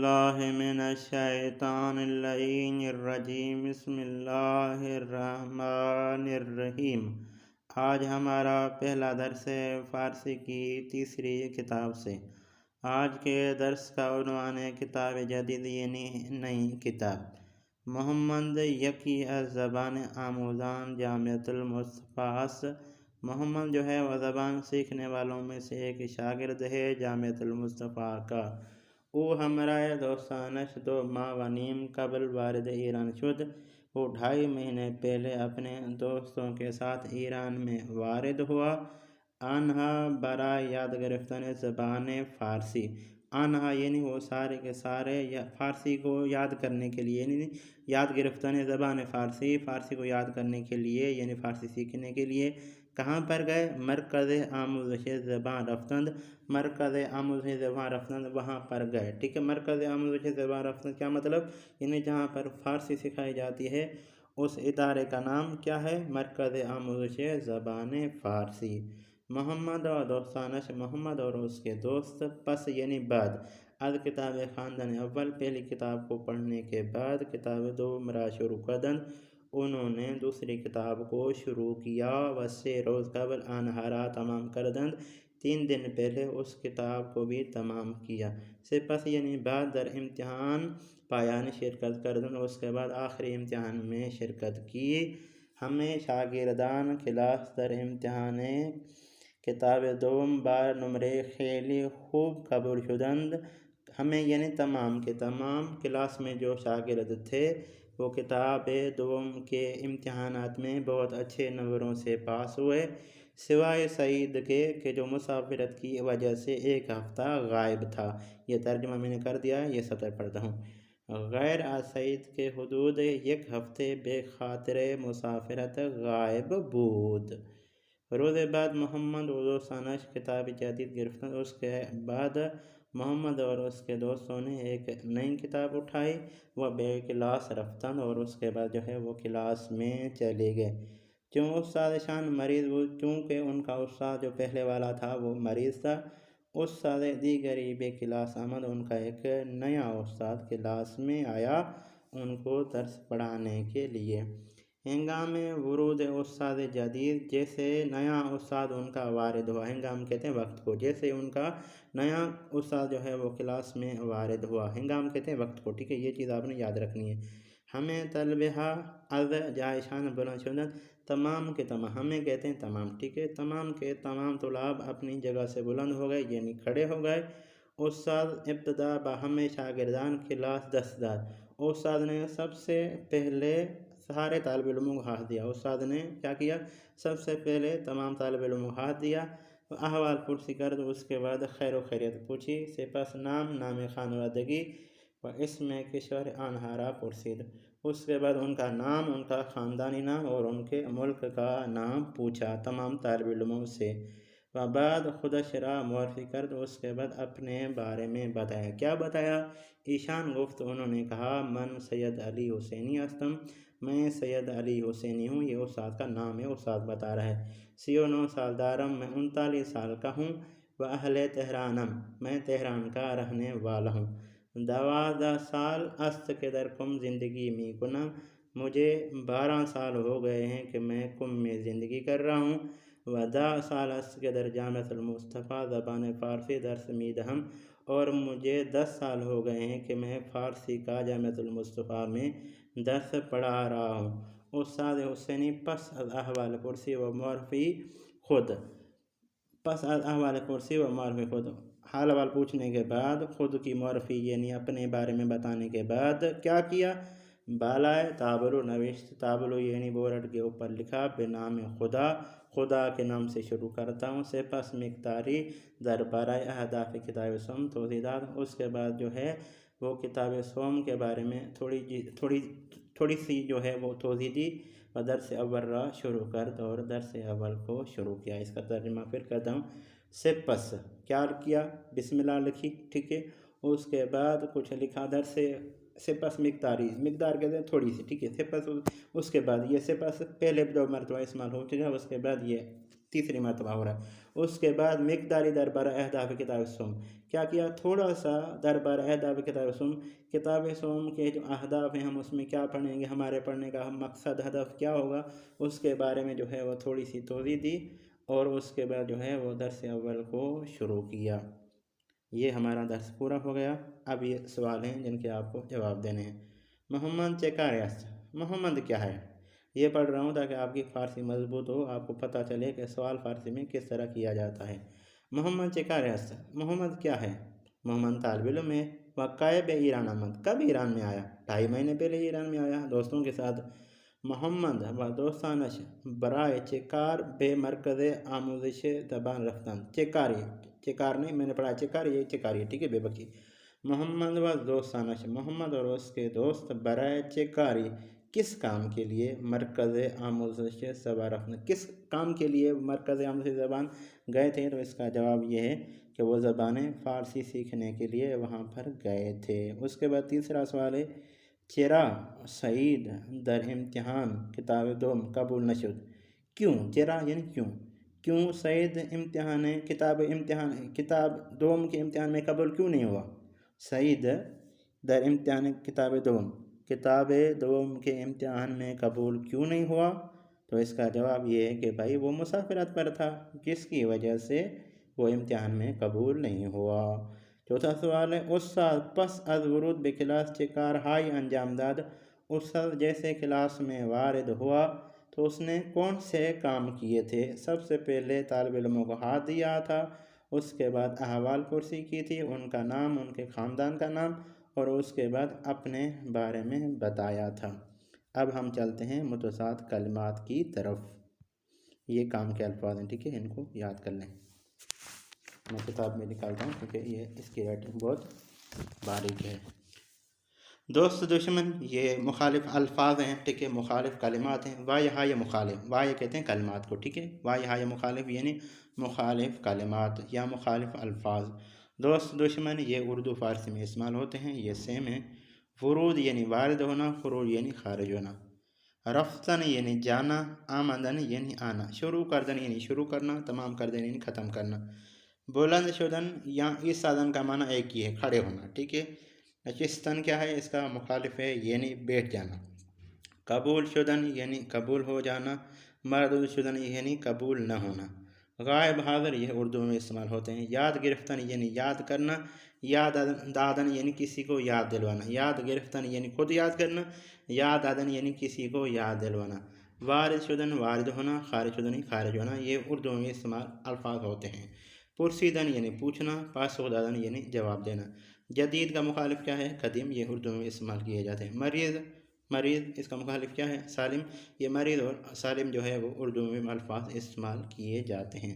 باللہ من الشیطان اللعین الرجیم بسم اللہ الرحمن الرحیم۔ آج ہمارا پہلا درس ہے فارسی کی تیسری کتاب سے۔ آج کے درس کا عنوان ہے کتاب جدید یعنی نئی کتاب۔ محمد یکی زبان آموزان جامعۃ المصطفیٰ۔ محمد جو ہے وہ زبان سیکھنے والوں میں سے ایک شاگرد ہے جامعۃ المصطفیٰ کا۔ او ہمارے دوستانش 2 ماہ و نیم قبل وارد ایران شد۔ وہ 2.5 مہینے پہلے اپنے دوستوں کے ساتھ ایران میں وارد ہوا۔ آنہا برائے یاد گرفتن زبان فارسی۔ آنہا یعنی وہ سارے کے سارے فارسی کو یاد کرنے کے لیے، یعنی یاد گرفتن زبان فارسی، فارسی کو یاد کرنے کے لیے یعنی فارسی سیکھنے کے لیے کہاں پر گئے؟ مرکز آموزش زبان رفتند۔ مرکز آموزش زبان رفتند وہاں پر گئے، ٹھیک ہے۔ مرکز آموزش زبان رفتند کیا مطلب؟ یعنی جہاں پر فارسی سکھائی جاتی ہے اس ادارے کا نام کیا ہے؟ مرکز آموزش زبان فارسی۔ محمد اور دوستانش، محمد اور اس کے دوست پس یعنی بعد از کتاب خواندن اول، پہلی کتاب کو پڑھنے کے بعد کتاب دوم را شروع کردند، انہوں نے دوسری کتاب کو شروع کیا۔ و 3 روز قبل آنہا را تمام کردند، 3 دن پہلے اس کتاب کو بھی تمام کیا۔ سپس یعنی بعد در امتحان پایانی شرکت کردند، اس کے بعد آخری امتحان میں شرکت کی۔ ہمیں شاگردان کلاس در امتحان کتاب دوم بار نمرے خیلی خوب قبول شدند۔ ہمیں یعنی تمام کے تمام کلاس میں جو شاگرد تھے وہ کتاب دوم کے امتحانات میں بہت اچھے نمبروں سے پاس ہوئے، سوائے سعید کے کہ جو مسافرت کی وجہ سے 1 ہفتہ غائب تھا۔ یہ ترجمہ میں نے کر دیا ہے، یہ سطر پڑھتا ہوں۔ غیر از سعید کے حدود 1 ہفتے بے خاطر مسافرت غائب بود۔ روز بعد محمد و دوستانش کتاب جدید گرفتند، اس کے بعد محمد اور اس کے دوستوں نے ایک نئی کتاب اٹھائی، وہ بے کلاس رفتند، اور اس کے بعد جو ہے وہ کلاس میں چلے گئے۔ چوں استاد شان مریض بود، چونکہ ان کا استاد جو پہلے والا تھا وہ مریض تھا۔ استاد دیگری بے کلاس آمد، ان کا ایک نیا استاد کلاس میں آیا ان کو درس پڑھانے کے لیے۔ ہنگام ورود استاد جدید، جیسے نیا استاد ان کا وارد ہوا، ہنگام کہتے ہیں وقت کو، جیسے ان کا نیا استاد جو ہے وہ کلاس میں وارد ہوا، ہنگام کہتے ہیں وقت کو، ٹھیک ہے۔ یہ چیز آپ نے یاد رکھنی ہے۔ ہمیں طلبہ از جائشان بلند شدند، تمام کے تمام، ہمیں کہتے ہیں تمام، ٹھیک ہے۔ تمام کے تمام طلاب اپنی جگہ سے بلند ہو گئے یعنی کھڑے ہو گئے۔ استاد ابتدا ہمیں شاگردان کلاس دست داد۔ استاد نے سب سے پہلے سارے طالب علموں کو ہاتھ دیا۔ استاد نے کیا کیا؟ سب سے پہلے تمام طالب علموں کو ہاتھ دیا، احوال پرسی کرد، اس کے بعد خیر و خیریت پوچھی، سپس نام خانوادگی و اسم کشور آنہا را پرسید، اس کے بعد ان کا نام، ان کا خاندانی نام اور ان کے ملک کا نام پوچھا تمام طالب علموں سے۔ و بعد خودش را معرفی کرد، اس کے بعد اپنے بارے میں بتایا۔ کیا بتایا؟ ایشان گفت، انہوں نے کہا، من سید علی حسینی ہستم، میں سید علی حسینی ہوں، یہ استاد کا نام ہے، استاد بتا رہا ہے۔ 39 سال دارم، میں 39 سال کا ہوں، و اہل تہرانم، میں تہران کا رہنے والا ہوں۔ 12 سال است کے در کم زندگی می کنم، مجھے 12 سال ہو گئے ہیں کہ میں کم میں زندگی کر رہا ہوں۔ و 10 سال است کے در جامعۃ المصطفیٰ زبان فارسی درس می دہم، اور مجھے 10 سال ہو گئے ہیں کہ میں فارسی کا جامعۃ المصطفیٰ میں درس پڑھا رہا ہوں۔ استاد حسینی پس از احوال پرسی و معرفی خود، پس از احوال پرسی و معرفی خود، حال احوال پوچھنے کے بعد خود کی معرفی یعنی اپنے بارے میں بتانے کے بعد کیا کیا؟ بالائے تابلو نوشت، تابلو یعنی بورڈ کے اوپر لکھا، بنام خدا، خدا کے نام سے شروع کرتا ہوں، سپس مقداری در برائے اہداف کتاب سوم توضیحات، اس کے بعد جو ہے وہ کتاب سوم کے بارے میں تھوڑی سی جو ہے وہ توضیح دی، و درس اول را شروع کرد، اور درس اول کو شروع کیا۔ اس کا ترجمہ پھر کرتا ہوں۔ سپس کیا کیا؟ بسم اللہ لکھی، ٹھیک ہے۔ اس کے بعد کچھ لکھا، درس سپس مقداری، مقدار کہتے ہیں تھوڑی سی، ٹھیک ہے۔ سپس اس کے بعد یہ سپس پہلے 2 مرتبہ استعمال ہو چکا، اس کے بعد یہ تیسری مرتبہ ہو رہا ہے۔ اس کے بعد مقداری دربار اہداف کتاب سوم کیا کیا، تھوڑا سا دربار اہداف کتاب سوم، کتاب سوم کے جو اہداف ہیں ہم اس میں کیا پڑھیں گے، ہمارے پڑھنے کا مقصد ہدف کیا ہوگا، اس کے بارے میں جو ہے وہ تھوڑی سی توضیح دی، اور اس کے بعد جو ہے وہ درس اول کو شروع کیا۔ یہ ہمارا درس پورا ہو گیا۔ اب یہ سوال ہیں جن کے آپ کو جواب دینے ہیں۔ محمد چیکاریس، محمد کیا ہے؟ یہ پڑھ رہا ہوں تاکہ آپ کی فارسی مضبوط ہو، آپ کو پتہ چلے کہ سوال فارسی میں کس طرح کیا جاتا ہے۔ محمد چیکاریس، محمد کیا ہے؟ محمد طالب علم ہے۔ وقائع ایران آمد، کب ایران میں آیا؟ 2.5 مہینے پہلے ایران میں آیا دوستوں کے ساتھ۔ محمد و دوستانش برائے چکار بے مرکز آموزش زبان رفتن، چکاری، چکار نہیں، میں نے پڑھا چکار، یہ چکاری، ٹھیک ہے، بے بکی۔ محمد و دوستانش، محمد اور اس کے دوست، برائے چکاری، کس کام کے لیے، مرکز آموزش زبان رفتن، کس کام کے لیے مرکز آموزش زبان گئے تھے؟ تو اس کا جواب یہ ہے کہ وہ زبانیں فارسی سیکھنے کے لیے وہاں پر گئے تھے۔ اس کے بعد تیسرا سوال ہے، چرا سعید در امتحان کتاب دوم قبول نشد، کیوں؟ چرا یعنی کیوں سعید کتاب دوم کے امتحان میں قبول کیوں نہیں ہوا؟ سعید در امتحان کتاب دوم کے امتحان میں قبول کیوں نہیں ہوا؟ تو اس کا جواب یہ ہے کہ بھائی وہ مسافرت پر تھا، جس کی وجہ سے وہ امتحان میں قبول نہیں ہوا۔ چوتھا سوال ہے، استاد پس از ورود بے کلاس چے کارہائی انجام داد، استاد جیسے کلاس میں وارد ہوا تو اس نے کون سے کام کیے تھے؟ سب سے پہلے طالب علموں کو ہاتھ دیا تھا، اس کے بعد احوال پرسی کی تھی، ان کا نام، ان کے خاندان کا نام، اور اس کے بعد اپنے بارے میں بتایا تھا۔ اب ہم چلتے ہیں متصاعد کلمات کی طرف۔ یہ کام کے الفاظ ہیں، ٹھیک ہے، ان کو یاد کر لیں۔ میں کتاب میں نکالتا ہوں کیونکہ یہ اس کی رائٹنگ بہت باریک ہے۔ دوست دشمن، یہ مخالف الفاظ ہیں، ٹھیک ہے، مخالف کلمات ہیں۔ وایہ مخالف، وایہ کہتے ہیں کلمات کو، ٹھیک ہے، وایہ مخالف یعنی مخالف کلمات یا مخالف الفاظ۔ دوست دشمن یہ اردو فارسی میں استعمال ہوتے ہیں، یہ سیم ہیں۔ ورود یعنی وارد ہونا، خروج یعنی خارج ہونا۔ رفتن یعنی جانا، آمدن یعنی آنا، شروع کردن یعنی شروع کرنا، تمام کردن یعنی ختم کرنا۔ بلند شدن یا ایستادن کا معنی ایک ہی ہے، کھڑے ہونا، ٹھیک ہے۔ نشستن کیا ہے؟ اس کا مخالف ہے، یعنی بیٹھ جانا۔ قبول شدن یعنی قبول ہو جانا، مردود شدن یعنی قبول نہ ہونا۔ غائب حاضر یہ اردو میں استعمال ہوتے ہیں۔ یاد گرفتن یعنی یاد کرنا، یاد دادن یعنی کسی کو یاد دلوانا، یاد گرفتن یعنی خود یاد کرنا، یاد دادن یعنی کسی کو یاد دلوانا۔ وارد شدن وارد ہونا، خارج شدن خارج ہونا، یہ اردو میں استعمال الفاظ ہوتے ہیں۔ پرسیدن یعنی پوچھنا، پاسخ دادن یعنی جواب دینا۔ جدید کا مخالف کیا ہے؟ قدیم، یہ اردو میں استعمال کیے جاتے ہیں۔ مریض اس کا مخالف کیا ہے؟ سالم، یہ مریض اور سالم جو ہے وہ اردو میں الفاظ استعمال کیے جاتے ہیں۔